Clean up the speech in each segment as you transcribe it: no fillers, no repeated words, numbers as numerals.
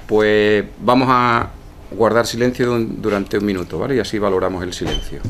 Pues vamos a guardar silencio durante un minuto, ¿vale? Y así valoramos el silencio.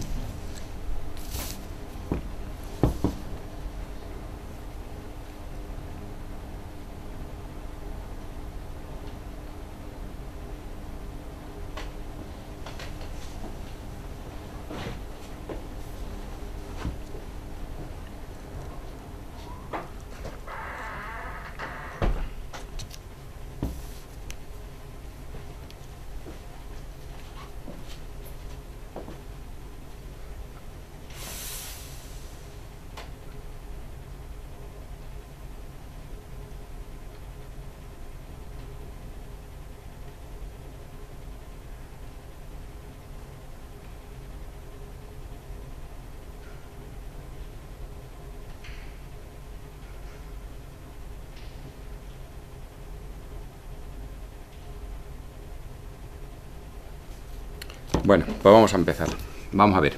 Bueno, pues vamos a empezar. Vamos a ver.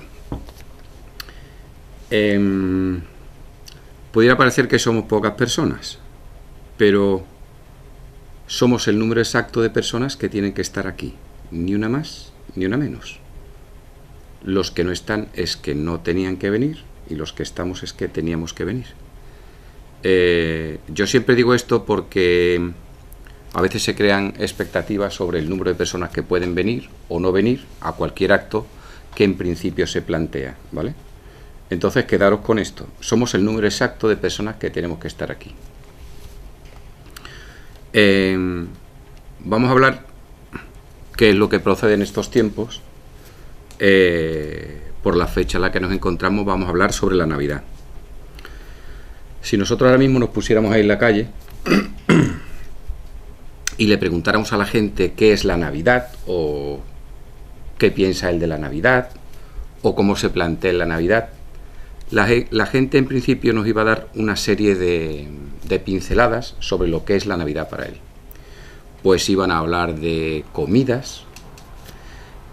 Pudiera parecer que somos pocas personas, pero somos el número exacto de personas que tienen que estar aquí. Ni una más, ni una menos. Los que no están es que no tenían que venir, y los que estamos es que teníamos que venir. Yo siempre digo esto porque a veces se crean expectativas sobre el número de personas que pueden venir o no venir a cualquier acto que en principio se plantea, ¿vale? Entonces, quedaros con esto. Somos el número exacto de personas que tenemos que estar aquí. Vamos a hablar qué es lo que procede en estos tiempos. Por la fecha en la que nos encontramos, vamos a hablar sobre la Navidad. Si nosotros ahora mismo nos pusiéramos ahí en la calle y le preguntáramos a la gente qué es la Navidad, o qué piensa él de la Navidad, o cómo se plantea la Navidad, la gente en principio nos iba a dar una serie de pinceladas sobre lo que es la Navidad para él. Pues iban a hablar de comidas,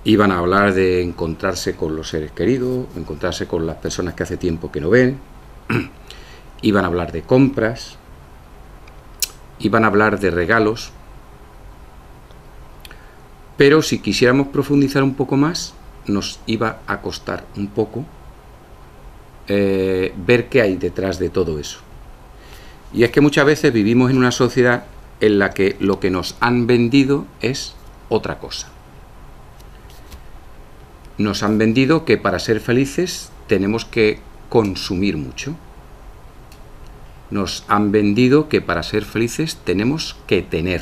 iban a hablar de encontrarse con los seres queridos, encontrarse con las personas que hace tiempo que no ven, iban a hablar de compras, iban a hablar de regalos. Pero si quisiéramos profundizar un poco más, nos iba a costar un poco ver qué hay detrás de todo eso. Y es que muchas veces vivimos en una sociedad en la que lo que nos han vendido es otra cosa. Nos han vendido que para ser felices tenemos que consumir mucho. Nos han vendido que para ser felices tenemos que tener.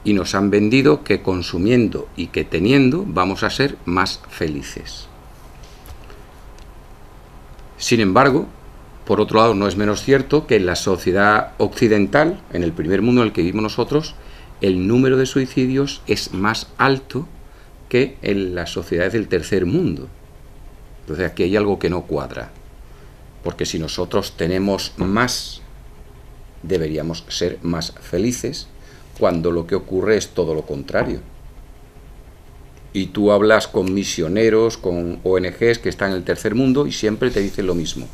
Y nos han vendido que consumiendo y que teniendo vamos a ser más felices. Sin embargo, por otro lado, no es menos cierto que en la sociedad occidental, en el primer mundo en el que vivimos nosotros, el número de suicidios es más alto que en las sociedades del tercer mundo. Entonces aquí hay algo que no cuadra. Porque si nosotros tenemos más, deberíamos ser más felices, cuando lo que ocurre es todo lo contrario. Y tú hablas con misioneros, con ONGs que están en el tercer mundo y siempre te dicen lo mismo.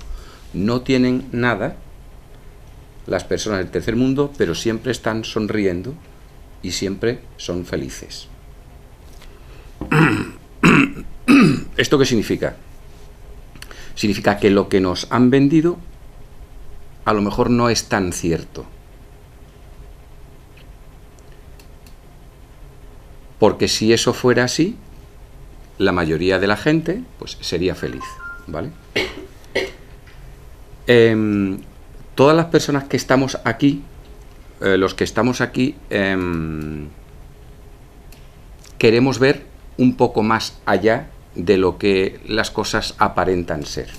No tienen nada las personas del tercer mundo, pero siempre están sonriendo y siempre son felices. ¿Esto qué significa? Significa que lo que nos han vendido a lo mejor no es tan cierto. Porque si eso fuera así, la mayoría de la gente pues sería feliz, ¿vale? Todas las personas que estamos aquí, los que estamos aquí, queremos ver un poco más allá de lo que las cosas aparentan ser.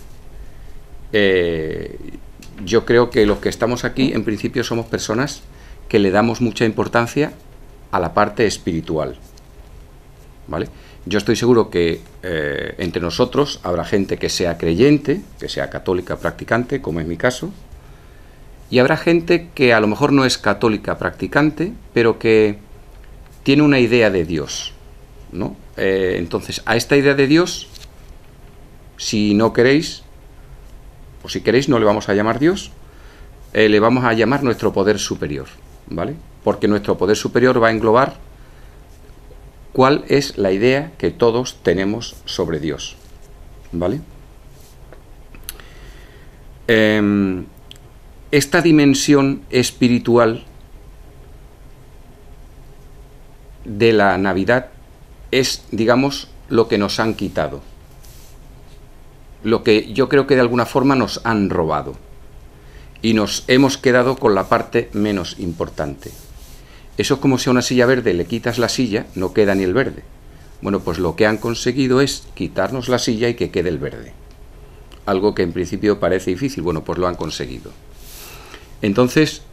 Yo creo que los que estamos aquí, en principio, somos personas que le damos mucha importancia a la parte espiritual, ¿vale? Yo estoy seguro que entre nosotros habrá gente que sea creyente, que sea católica practicante, como es mi caso, y habrá gente que a lo mejor no es católica practicante, pero que tiene una idea de Dios, ¿no? Entonces, a esta idea de Dios, si no queréis, o si queréis, no le vamos a llamar Dios, le vamos a llamar nuestro poder superior, ¿vale? Porque nuestro poder superior va a englobar cuál es la idea que todos tenemos sobre Dios, ¿vale? Esta dimensión espiritual de la Navidad es, digamos, lo que nos han quitado, lo que yo creo que de alguna forma nos han robado, y nos hemos quedado con la parte menos importante. Eso es como si a una silla verde le quitas la silla, no queda ni el verde. Bueno, pues lo que han conseguido es quitarnos la silla y que quede el verde. Algo que en principio parece difícil, bueno, pues lo han conseguido. Entonces,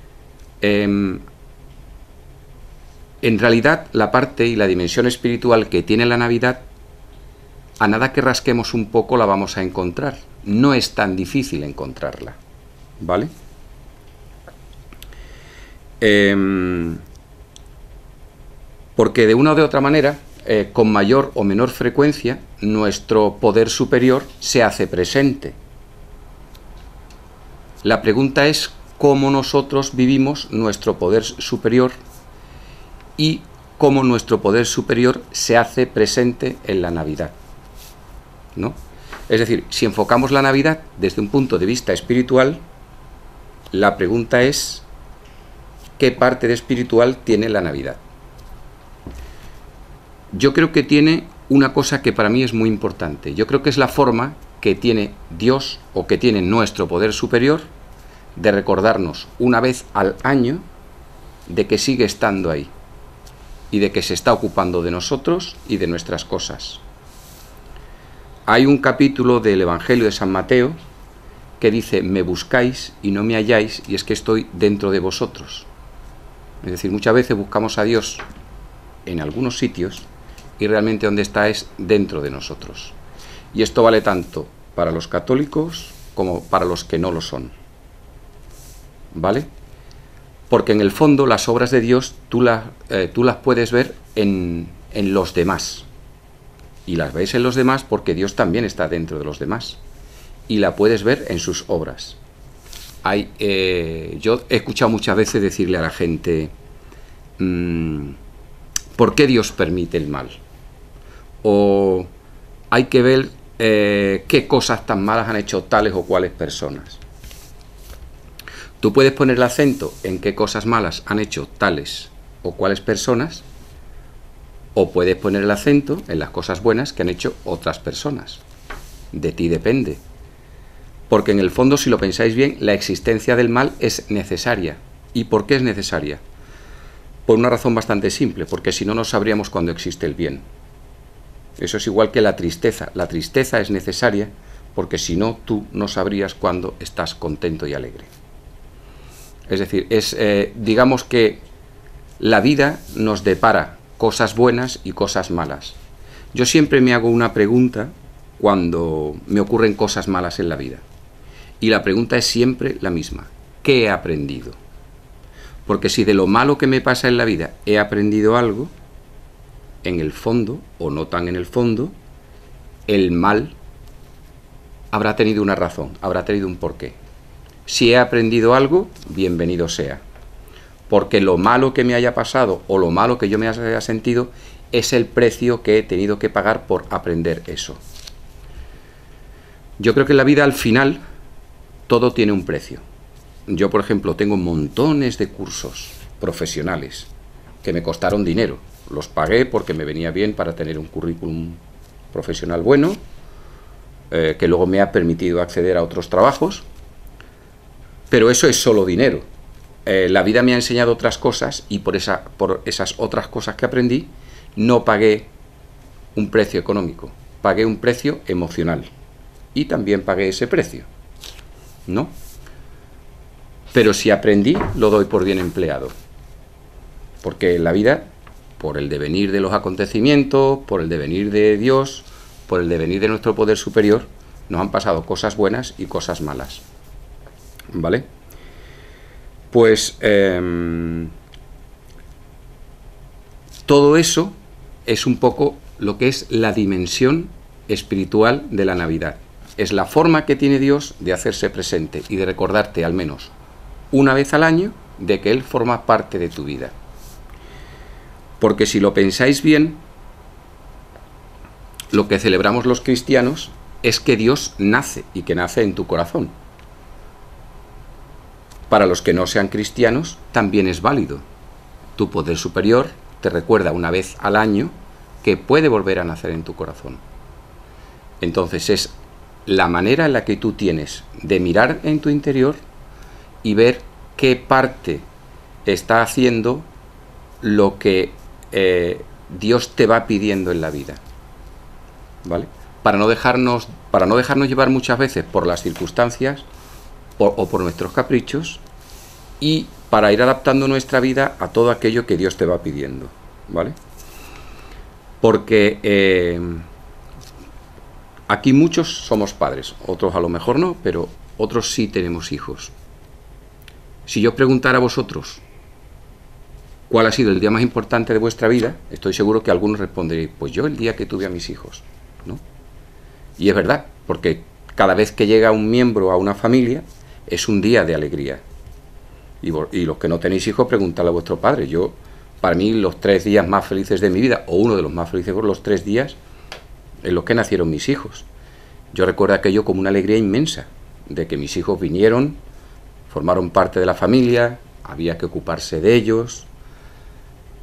en realidad la parte y la dimensión espiritual que tiene la Navidad, a nada que rasquemos un poco la vamos a encontrar. No es tan difícil encontrarla, ¿vale? Porque de una o de otra manera, con mayor o menor frecuencia, nuestro poder superior se hace presente. La pregunta es cómo nosotros vivimos nuestro poder superior y cómo nuestro poder superior se hace presente en la Navidad, ¿no? Es decir, si enfocamos la Navidad desde un punto de vista espiritual, la pregunta es ¿qué parte de espiritual tiene la Navidad? Yo creo que tiene una cosa que para mí es muy importante. Yo creo que es la forma que tiene Dios o que tiene nuestro poder superior de recordarnos una vez al año de que sigue estando ahí y de que se está ocupando de nosotros y de nuestras cosas. Hay un capítulo del Evangelio de San Mateo que dice: me buscáis y no me halláis, y es que estoy dentro de vosotros. Es decir, muchas veces buscamos a Dios en algunos sitios y realmente donde está es dentro de nosotros. Y esto vale tanto para los católicos como para los que no lo son, ¿vale? Porque en el fondo las obras de Dios tú las puedes ver en los demás. Y las ves en los demás porque Dios también está dentro de los demás. Y la puedes ver en sus obras. Yo he escuchado muchas veces decirle a la gente: ¿por qué Dios permite el mal? O hay que ver qué cosas tan malas han hecho tales o cuales personas. Tú puedes poner el acento en qué cosas malas han hecho tales o cuales personas, o puedes poner el acento en las cosas buenas que han hecho otras personas. De ti depende. Porque en el fondo, si lo pensáis bien, la existencia del mal es necesaria. ¿Y por qué es necesaria? Por una razón bastante simple, porque si no, no sabríamos cuándo existe el bien. Eso es igual que la tristeza. La tristeza es necesaria porque si no, tú no sabrías cuándo estás contento y alegre. Es decir, digamos que la vida nos depara cosas buenas y cosas malas. Yo siempre me hago una pregunta cuando me ocurren cosas malas en la vida. Y la pregunta es siempre la misma: ¿qué he aprendido? Porque si de lo malo que me pasa en la vida he aprendido algo, en el fondo, o no tan en el fondo, el mal habrá tenido una razón, habrá tenido un porqué. Si he aprendido algo, bienvenido sea. Porque lo malo que me haya pasado o lo malo que yo me haya sentido es el precio que he tenido que pagar por aprender eso. Yo creo que en la vida, al final, todo tiene un precio. Yo, por ejemplo, tengo montones de cursos profesionales que me costaron dinero. Los pagué porque me venía bien para tener un currículum profesional bueno, que luego me ha permitido acceder a otros trabajos. Pero eso es solo dinero. La vida me ha enseñado otras cosas y por esas otras cosas que aprendí no pagué un precio económico, pagué un precio emocional y también pagué ese precio, ¿no? Pero si aprendí, lo doy por bien empleado, porque la vida, por el devenir de los acontecimientos, por el devenir de Dios, por el devenir de nuestro poder superior, nos han pasado cosas buenas y cosas malas, ¿vale? Pues todo eso es un poco lo que es la dimensión espiritual de la Navidad. Es la forma que tiene Dios de hacerse presente y de recordarte al menos una vez al año de que Él forma parte de tu vida. Porque si lo pensáis bien, lo que celebramos los cristianos es que Dios nace y que nace en tu corazón. Para los que no sean cristianos también es válido. Tu poder superior te recuerda una vez al año que puede volver a nacer en tu corazón. Entonces es la manera en la que tú tienes de mirar en tu interior y ver qué parte está haciendo lo que Dios te va pidiendo en la vida, ¿vale? Para no dejarnos llevar muchas veces por las circunstancias o por nuestros caprichos, y para ir adaptando nuestra vida a todo aquello que Dios te va pidiendo, ¿vale? Porque aquí muchos somos padres, otros a lo mejor no, pero otros sí tenemos hijos. Si yo preguntara a vosotros cuál ha sido el día más importante de vuestra vida, estoy seguro que algunos responderéis, pues yo el día que tuve a mis hijos, ¿no? Y es verdad, porque cada vez que llega un miembro a una familia es un día de alegría. Y los que no tenéis hijos, preguntadle a vuestro padre. Para mí, los 3 días más felices de mi vida, o uno de los más felices, los 3 días en los que nacieron mis hijos. Yo recuerdo aquello como una alegría inmensa, de que mis hijos vinieron, formaron parte de la familia, había que ocuparse de ellos,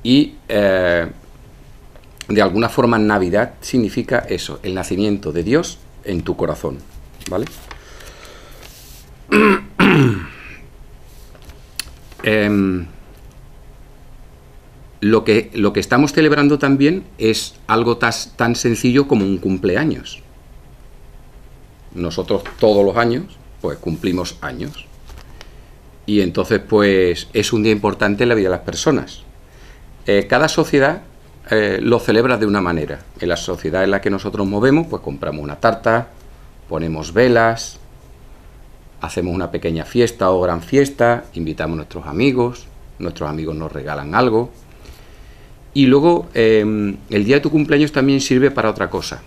y de alguna forma Navidad significa eso, el nacimiento de Dios en tu corazón, ¿vale? Lo que estamos celebrando también es algo tan sencillo como un cumpleaños. Nosotros todos los años pues cumplimos años, y entonces pues es un día importante en la vida de las personas. Cada sociedad lo celebra de una manera. En la sociedad en la que nosotros movemos, pues compramos una tarta, ponemos velas, hacemos una pequeña fiesta o gran fiesta, invitamos a nuestros amigos nos regalan algo. Y luego el día de tu cumpleaños también sirve para otra cosa,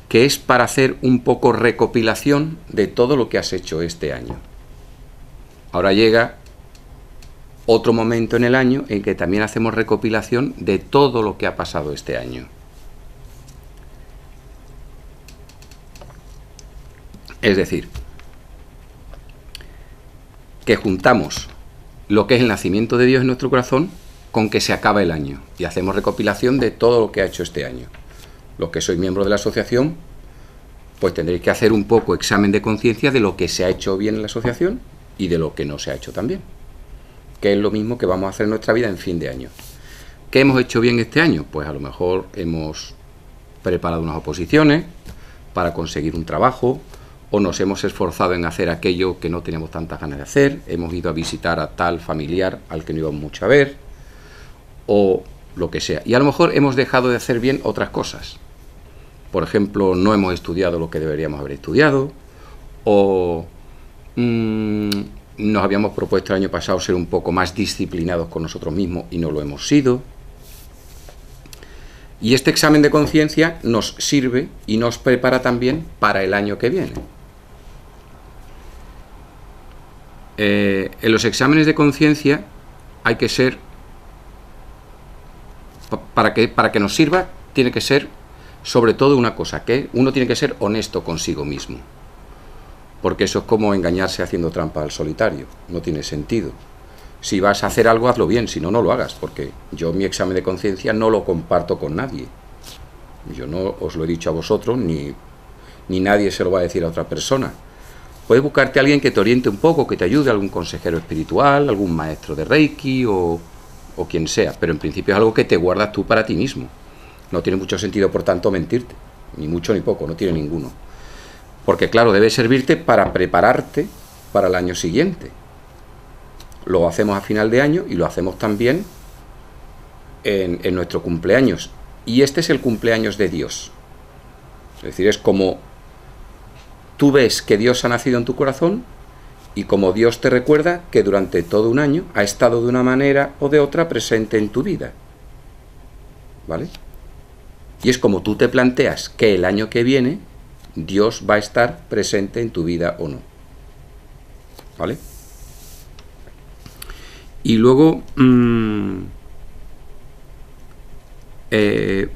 que es para hacer un poco recopilación de todo lo que has hecho este año. Ahora llega otro momento en el año en que también hacemos recopilación de todo lo que ha pasado este año. Es decir, que juntamos lo que es el nacimiento de Dios en nuestro corazón con que se acaba el año, y hacemos recopilación de todo lo que ha hecho este año. Los que sois miembros de la asociación, pues tendréis que hacer un poco examen de conciencia de lo que se ha hecho bien en la asociación y de lo que no se ha hecho tan bien, que es lo mismo que vamos a hacer en nuestra vida en fin de año. ¿Qué hemos hecho bien este año? Pues a lo mejor hemos preparado unas oposiciones para conseguir un trabajo, o nos hemos esforzado en hacer aquello que no teníamos tantas ganas de hacer, hemos ido a visitar a tal familiar al que no íbamos mucho a ver, o lo que sea. Y a lo mejor hemos dejado de hacer bien otras cosas. Por ejemplo, no hemos estudiado lo que deberíamos haber estudiado, o nos habíamos propuesto el año pasado ser un poco más disciplinados con nosotros mismos y no lo hemos sido. Y este examen de conciencia nos sirve y nos prepara también para el año que viene. En los exámenes de conciencia hay que ser, para que nos sirva, tiene que ser sobre todo una cosa, que uno tiene que ser honesto consigo mismo, porque eso es como engañarse haciendo trampa al solitario, no tiene sentido. Si vas a hacer algo, hazlo bien, si no, no lo hagas, porque yo mi examen de conciencia no lo comparto con nadie. Yo no os lo he dicho a vosotros, ni nadie se lo va a decir a otra persona. Puedes buscarte a alguien que te oriente un poco, que te ayude, algún consejero espiritual, algún maestro de Reiki o quien sea, pero en principio es algo que te guardas tú para ti mismo. No tiene mucho sentido, por tanto, mentirte, ni mucho ni poco, no tiene ninguno. Porque claro, debe servirte para prepararte para el año siguiente. Lo hacemos a final de año y lo hacemos también en nuestro cumpleaños. Y este es el cumpleaños de Dios. Es decir, es como tú ves que Dios ha nacido en tu corazón y como Dios te recuerda que durante todo un año ha estado de una manera o de otra presente en tu vida. ¿Vale? Y es como tú te planteas que el año que viene Dios va a estar presente en tu vida o no. ¿Vale? Y luego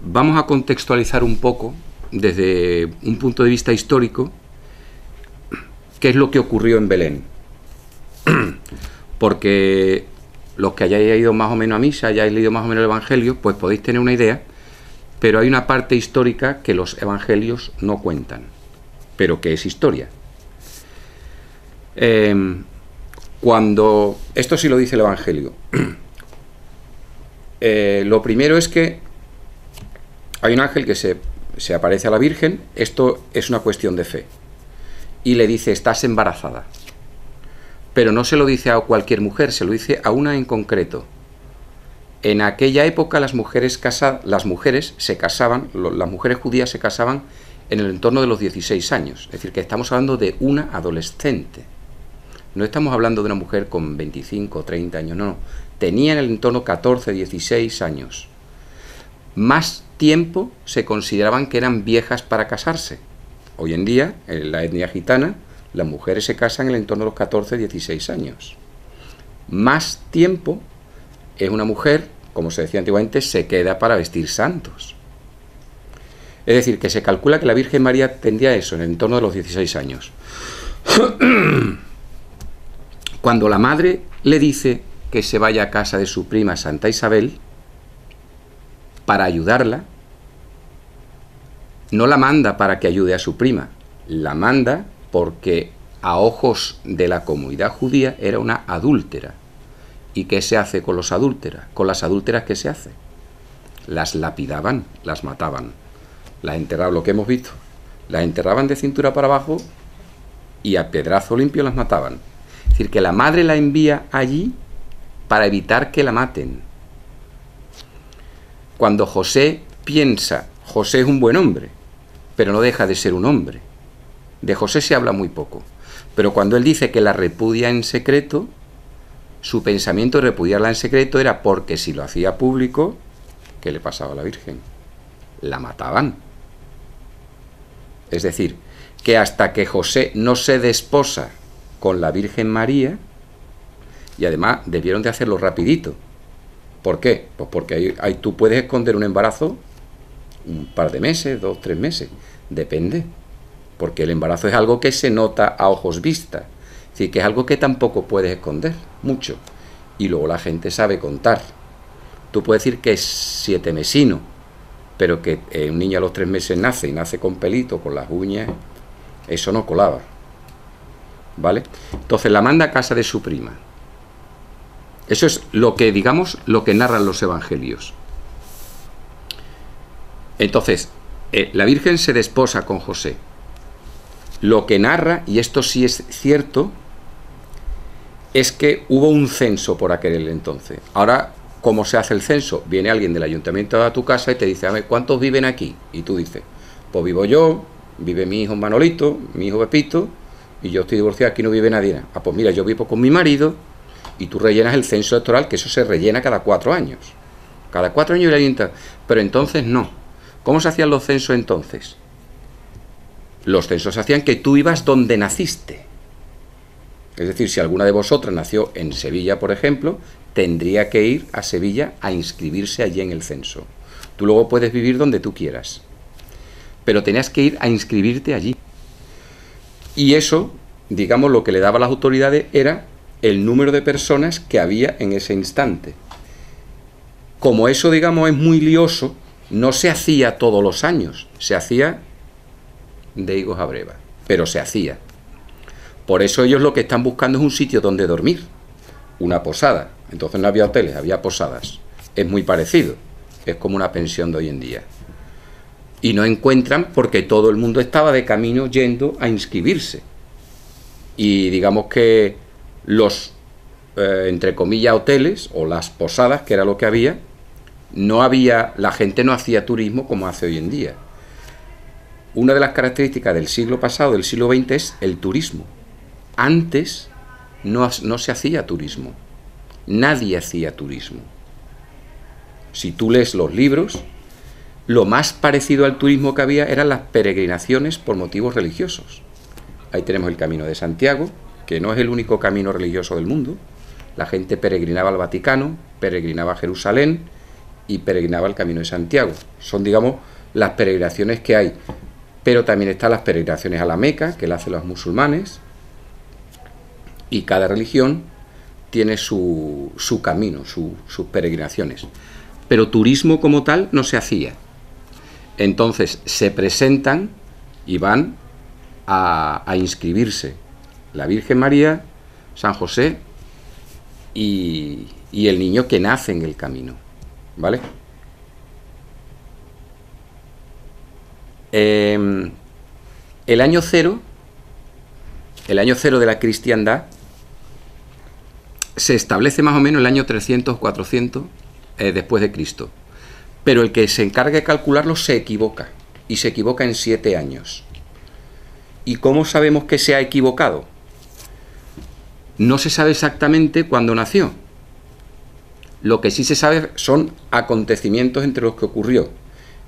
vamos a contextualizar un poco, desde un punto de vista histórico, qué es lo que ocurrió en Belén. Porque los que hayáis ido más o menos a misa, hayáis leído más o menos el Evangelio, pues podéis tener una idea, pero hay una parte histórica que los Evangelios no cuentan, pero que es historia. Cuando... Esto sí lo dice el Evangelio. Lo primero es que hay un ángel que se aparece a la Virgen, esto es una cuestión de fe, y le dice, estás embarazada. Pero no se lo dice a cualquier mujer, se lo dice a una en concreto. En aquella época las mujeres se casaban, las mujeres judías se casaban en el entorno de los 16 años. Es decir, que estamos hablando de una adolescente. No estamos hablando de una mujer con 25 o 30 años, no. Tenía en el entorno 14, 16 años. Más tiempo se consideraban que eran viejas para casarse. Hoy en día, en la etnia gitana, las mujeres se casan en el entorno de los 14, 16 años. Más tiempo es una mujer, como se decía antiguamente, se queda para vestir santos. Es decir, que se calcula que la Virgen María tendría eso, en el entorno de los 16 años. Cuando la madre le dice que se vaya a casa de su prima Santa Isabel para ayudarla, no la manda para que ayude a su prima, la manda porque a ojos de la comunidad judía era una adúltera. ¿Y qué se hace con los adúlteras? Con las adúlteras, ¿qué se hace? Las lapidaban, las mataban, las enterraban, lo que hemos visto, las enterraban de cintura para abajo y a pedrazo limpio las mataban. Es decir, que la madre la envía allí para evitar que la maten. Cuando José piensa, José es un buen hombre, pero no deja de ser un hombre. De José se habla muy poco, pero cuando él dice que la repudia en secreto, su pensamiento de repudiarla en secreto era porque si lo hacía público, ¿qué le pasaba a la Virgen? La mataban. Es decir, que hasta que José no se desposa con la Virgen María, y además debieron de hacerlo rapidito. ¿Por qué? Pues porque ahí tú puedes esconder un embarazo un par de meses, 2, 3 meses, depende. Porque el embarazo es algo que se nota a ojos vista. Es decir, que es algo que tampoco puedes esconder mucho. Y luego la gente sabe contar. Tú puedes decir que es 7 mesino, pero que un niño a los 3 meses nace y nace con pelito, con las uñas, eso no colaba. ¿Vale? Entonces la manda a casa de su prima. Eso es lo que, digamos, lo que narran los evangelios. Entonces, la Virgen se desposa con José. Lo que narra, y esto sí es cierto, es que hubo un censo por aquel entonces. Ahora, ¿cómo se hace el censo? Viene alguien del ayuntamiento a tu casa y te dice, a ver, ¿cuántos viven aquí? Y tú dices, pues vivo yo, vive mi hijo Manolito, mi hijo Pepito, y yo estoy divorciado, aquí no vive nadie. Ah, pues mira, yo vivo con mi marido, y tú rellenas el censo electoral, que eso se rellena cada 4 años. Cada 4 años el ayuntamiento. Pero entonces no. ¿Cómo se hacían los censos entonces? Los censos hacían que tú ibas donde naciste. Es decir, si alguna de vosotras nació en Sevilla, por ejemplo, tendría que ir a Sevilla a inscribirse allí en el censo. Tú luego puedes vivir donde tú quieras, pero tenías que ir a inscribirte allí. Y eso, digamos, lo que le daba a las autoridades era el número de personas que había en ese instante. Como eso, digamos, es muy lioso, no se hacía todos los años, se hacía de higos a breva, pero se hacía. Por eso ellos lo que están buscando es un sitio donde dormir, una posada. Entonces no había hoteles, había posadas. Es muy parecido, es como una pensión de hoy en día. Y no encuentran porque todo el mundo estaba de camino yendo a inscribirse. Y digamos que los, entre comillas, hoteles o las posadas, que era lo que había, no había, la gente no hacía turismo como hace hoy en día. Una de las características del siglo pasado, del siglo XX, es el turismo. Antes no se hacía turismo. Nadie hacía turismo. Si tú lees los libros, lo más parecido al turismo que había eran las peregrinaciones por motivos religiosos. Ahí tenemos el Camino de Santiago, que no es el único camino religioso del mundo. La gente peregrinaba al Vaticano, peregrinaba a Jerusalén y peregrinaba al Camino de Santiago. Son, digamos, las peregrinaciones que hay. Pero también están las peregrinaciones a la Meca, que las hacen los musulmanes, y cada religión tiene su camino, sus peregrinaciones. Pero turismo como tal no se hacía. Entonces se presentan y van a inscribirse la Virgen María, San José y el niño que nace en el camino, ¿vale? El año cero de la cristiandad se establece más o menos el año 300 400 después de Cristo, pero el que se encarga de calcularlo se equivoca, y se equivoca en 7 años. ¿Y cómo sabemos que se ha equivocado? No se sabe exactamente cuándo nació. Lo que sí se sabe son acontecimientos entre los que ocurrió.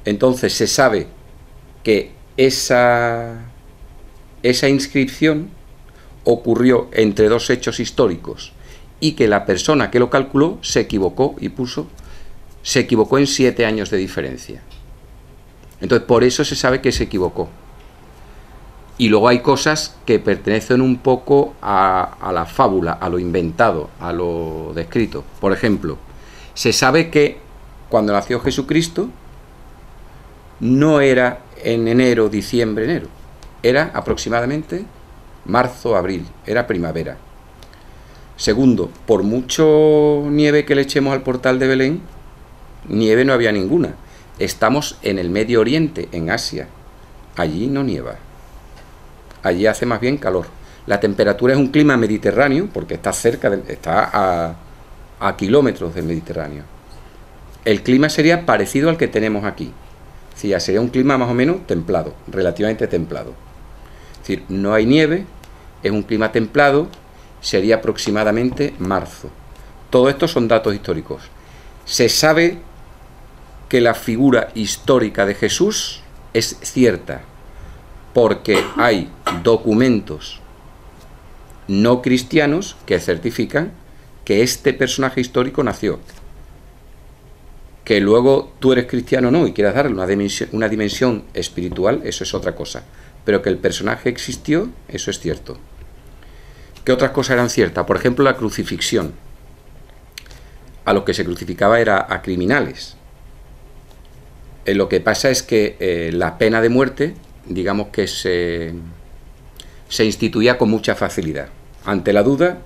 Entonces se sabe que esa inscripción ocurrió entre 2 hechos históricos y que la persona que lo calculó se equivocó y se equivocó en 7 años de diferencia. Entonces por eso se sabe que se equivocó. Y luego hay cosas que pertenecen un poco a la fábula, a lo inventado, a lo descrito. Por ejemplo, se sabe que cuando nació Jesucristo no era en enero, diciembre, enero. Era aproximadamente marzo, abril, era primavera. Segundo, por mucho nieve que le echemos al portal de Belén, nieve no había ninguna. Estamos en el Medio Oriente, en Asia. Allí no nieva. Allí hace más bien calor. La temperatura es un clima mediterráneo, porque está está a kilómetros del Mediterráneo. El clima sería parecido al que tenemos aquí. Sí, sería un clima más o menos templado, relativamente templado. Es decir, no hay nieve, es un clima templado, sería aproximadamente marzo. Todo esto son datos históricos. Se sabe que la figura histórica de Jesús es cierta, porque hay documentos no cristianos que certifican que este personaje histórico nació. Que luego tú eres cristiano o no y quieras darle una dimensión espiritual, eso es otra cosa. Pero que el personaje existió, eso es cierto. ¿Qué otras cosas eran ciertas? Por ejemplo, la crucifixión. A lo que se crucificaba era a criminales. Lo que pasa es que la pena de muerte, digamos que se instituía con mucha facilidad. Ante la duda,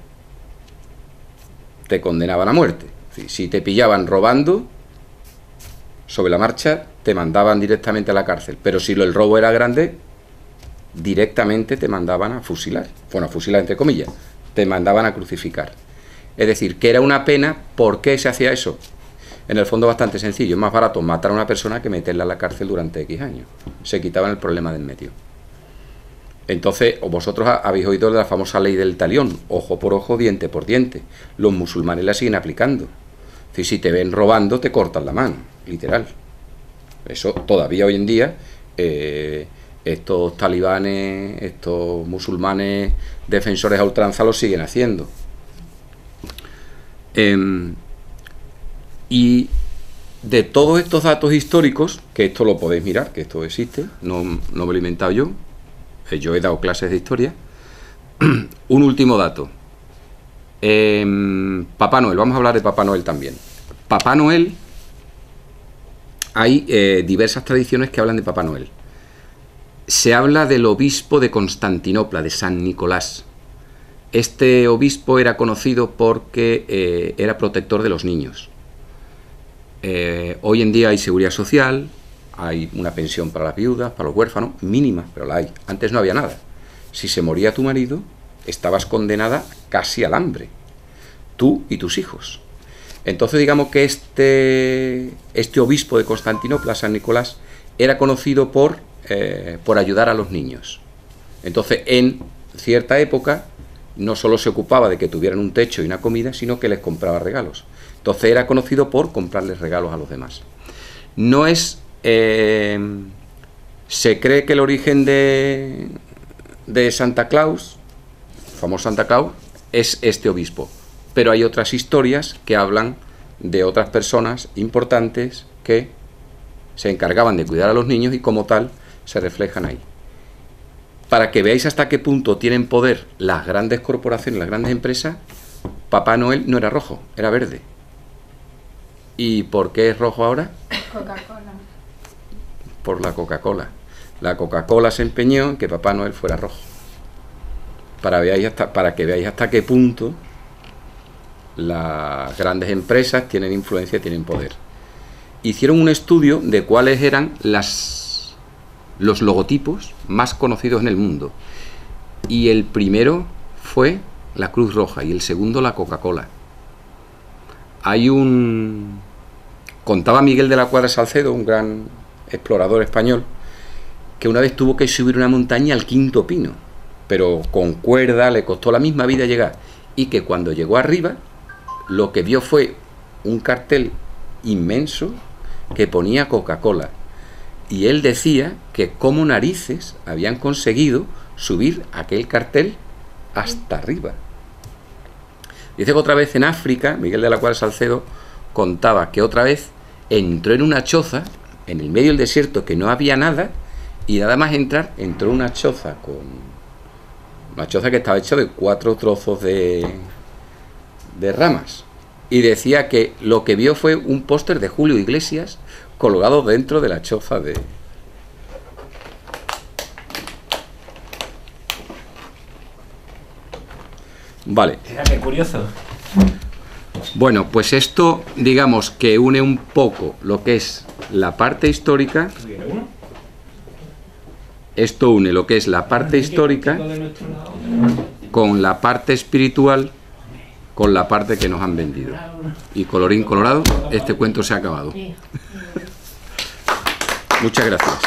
te condenaban a muerte. Si te pillaban robando, sobre la marcha te mandaban directamente a la cárcel. Pero si el robo era grande, directamente te mandaban a fusilar. Bueno, a fusilar entre comillas. Te mandaban a crucificar. Es decir, que era una pena. ¿Por qué se hacía eso? En el fondo bastante sencillo. Es más barato matar a una persona que meterla a la cárcel durante X años. Se quitaban el problema del medio. Entonces, vosotros habéis oído de la famosa ley del talión. Ojo por ojo, diente por diente. Los musulmanes la siguen aplicando. Es decir, si te ven robando, te cortan la mano. Literal. Eso todavía hoy en día, estos talibanes, estos musulmanes defensores a ultranza lo siguen haciendo. Y de todos estos datos históricos, que esto lo podéis mirar, que esto existe, no me lo he inventado yo he dado clases de historia. Un último dato. Papá Noel, vamos a hablar de Papá Noel también. Papá Noel, hay diversas tradiciones que hablan de Papá Noel. Se habla del obispo de Constantinopla, de San Nicolás. Este obispo era conocido porque era protector de los niños. Hoy en día hay seguridad social, hay una pensión para las viudas, para los huérfanos, mínima, pero la hay. Antes no había nada. Si se moría tu marido, estabas condenada casi al hambre, tú y tus hijos. Entonces digamos que este obispo de Constantinopla, San Nicolás, era conocido por ayudar a los niños. Entonces en cierta época no solo se ocupaba de que tuvieran un techo y una comida, sino que les compraba regalos. Entonces era conocido por comprarles regalos a los demás. No es... se cree que el origen de Santa Claus, el famoso Santa Claus, es este obispo. pero hay otras historias que hablan de otras personas importantes que se encargaban de cuidar a los niños y como tal se reflejan ahí. Para que veáis hasta qué punto tienen poder las grandes corporaciones, las grandes empresas, Papá Noel no era rojo, era verde. ¿Y por qué es rojo ahora? Coca-Cola. Por la Coca-Cola. La Coca-Cola se empeñó en que Papá Noel fuera rojo. Para que veáis hasta qué punto las grandes empresas tienen influencia y tienen poder. Hicieron un estudio de cuáles eran los logotipos más conocidos en el mundo. Y el primero fue la Cruz Roja y el segundo la Coca-Cola. Contaba Miguel de la Cuadra Salcedo, un gran explorador español, que una vez tuvo que subir una montaña al Quinto Pino, pero con cuerda, le costó la misma vida llegar, y que cuando llegó arriba, lo que vio fue un cartel inmenso que ponía Coca-Cola, y él decía que como narices habían conseguido subir aquel cartel hasta arriba. Dice que otra vez en África, Miguel de la Cuadra Salcedo contaba que otra vez entró en una choza, en el medio del desierto, que no había nada, y nada más entrar, entró en una choza que estaba hecha de 4 trozos de ramas, y decía que lo que vio fue un póster de Julio Iglesias colgado dentro de la choza de... Vale. Qué curioso. Bueno, pues esto, digamos, que une un poco lo que es la parte histórica. Esto une lo que es la parte histórica con la parte espiritual, con la parte que nos han vendido. Y colorín colorado, este cuento se ha acabado. Muchas gracias.